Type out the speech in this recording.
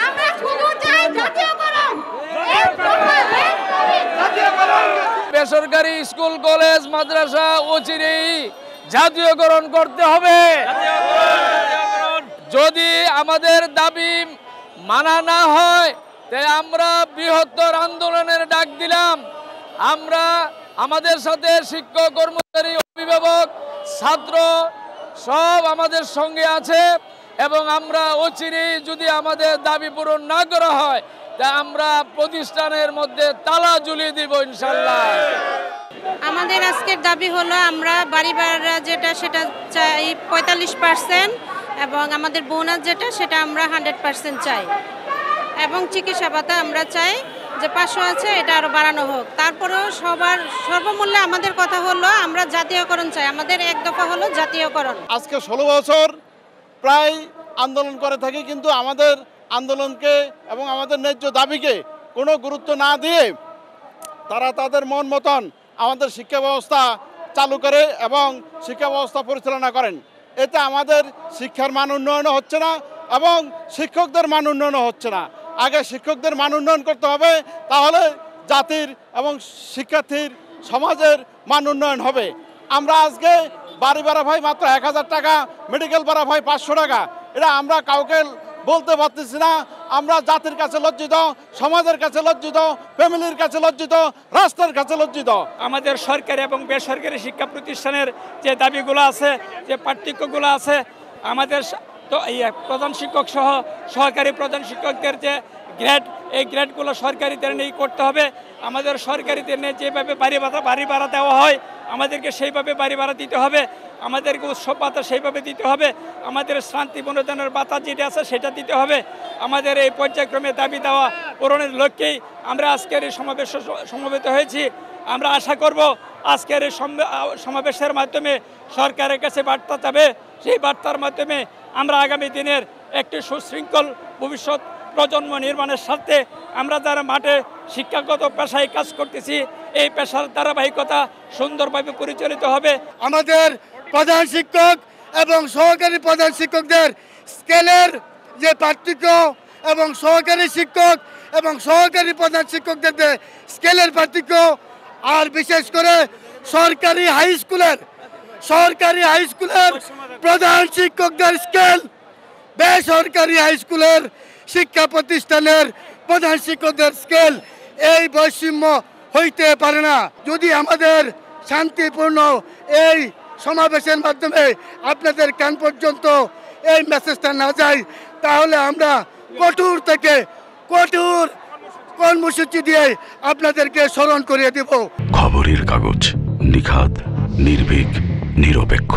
আমরা শুধু চাই জাতীয়করণ। বেসরকারি স্কুল কলেজ মাদ্রাসা অচিরেই জাতীয়করণ করতে হবে। যদি আমাদের দাবি মানা না হয় তাই আমরা বৃহত্তর আন্দোলনের ডাক দিলাম। আমরা আমাদের সাথে শিক্ষক, কর্মচারী, অভিভাবক, ছাত্র সব আমাদের সঙ্গে আছে এবং আমরা অচিরেই যদি আমাদের দাবি পূরণ না করা হয় তা আমরা প্রতিষ্ঠানের মধ্যে তালা ঝুলিয়ে দিব ইনশাল্লাহ। আমাদের আজকের দাবি হলো আমরা বাড়ি ভাড়া যেটা সেটা চাই 45% এবং আমাদের বোনাস যেটা সেটা আমরা 100% চাই এবং চিকিৎসা ভাতা আমরা চাই যে 500 আছে এটা আরও বাড়ানো হোক। তারপরেও সবার সর্বমূল্যে আমাদের কথা হলো আমরা জাতীয়করণ চাই। আমাদের এক দফা হলো জাতীয়করণ। আজকে 16 বছর প্রায় আন্দোলন করে থাকি, কিন্তু আমাদের আন্দোলনকে এবং আমাদের ন্যায্য দাবিকে কোনো গুরুত্ব না দিয়ে তারা তাদের মন মতন আমাদের শিক্ষা ব্যবস্থা চালু করে এবং শিক্ষা ব্যবস্থা পরিচালনা করেন। এতে আমাদের শিক্ষার মান উন্নয়নও হচ্ছে না এবং শিক্ষকদের মান উন্নয়নও হচ্ছে না। আগে শিক্ষকদের মান উন্নয়ন করতে হবে, তাহলে জাতির এবং শিক্ষার্থীর সমাজের মান উন্নয়ন হবে। আমরা আজকে বাড়ি ভাড়া ভাই মাত্র 1000 টাকা, মেডিকেল ভাড়া ভাই 500 টাকা, এটা আমরা কাউকে বলতে পারতেছি না। আমরা জাতির কাছে লজ্জিত, সমাজের কাছে লজ্জিত, ফ্যামিলির কাছে লজ্জিত, রাষ্ট্রের কাছে লজ্জিত। আমাদের সরকারি এবং বেসরকারি শিক্ষা প্রতিষ্ঠানের যে দাবিগুলো আছে, যে পার্থক্যগুলো আছে, আমাদের তো প্রধান শিক্ষক সহ সহকারী প্রধান শিক্ষকদের যে গ্রেড, এই গ্রেডগুলো সরকারিদের নিয়েই করতে হবে। আমাদের সরকারিদের নিয়ে যেভাবে বাড়ি ভাড়া দেওয়া হয় আমাদেরকে সেইভাবে বাড়ি ভাড়া দিতে হবে, আমাদেরকে উৎসব ভাতা সেইভাবে দিতে হবে, আমাদের শান্তি বিনোদনের ভাতা যেটা আছে সেটা দিতে হবে। আমাদের এই পর্যায়ক্রমে দাবি দেওয়া পূরণের লক্ষ্যেই আমরা আজকের এই সমবেত হয়েছি। আমরা আশা করব আজকের এই সমাবেশের মাধ্যমে সরকারের কাছে বার্তা যাবে। সেই বার্তার মাধ্যমে আমরা আগামী দিনের একটি সুশৃঙ্খল ভবিষ্যৎ প্রজন্ম নির্মাণের স্বার্থে আমরা যারা মাঠে শিক্ষাগত পেশায় কাজ করতেছি এই পেশার ধারাবাহিকতা সুন্দরভাবে পরিচালিত হবে। আমাদের প্রধান শিক্ষক এবং সহকারী প্রধান শিক্ষকদের স্কেলের যে পার্থক্য এবং সহকারী শিক্ষক এবং সহকারী প্রধান শিক্ষকদের যে স্কেলের পার্থক্য, আর বিশেষ করে সরকারি হাই স্কুলের প্রধান শিক্ষকদের স্কেল বেসরকারি হাই স্কুলের শিক্ষা প্রতিষ্ঠানের প্রধান শিক্ষকদের স্কেল, এই বৈষম্য হইতে পারে না। যদি আমাদের শান্তিপূর্ণ এই সমাবেশের মাধ্যমে আপনাদের কান পর্যন্ত এই মেসেজটা না যায় তাহলে আমরা কঠোর থেকে কঠোর কর্মসূচি দিয়ে আপনাদেরকে স্মরণ করিয়ে দেব। খবরের কাগজ, নিখাত, নির্ভীক, নিরপেক্ষ।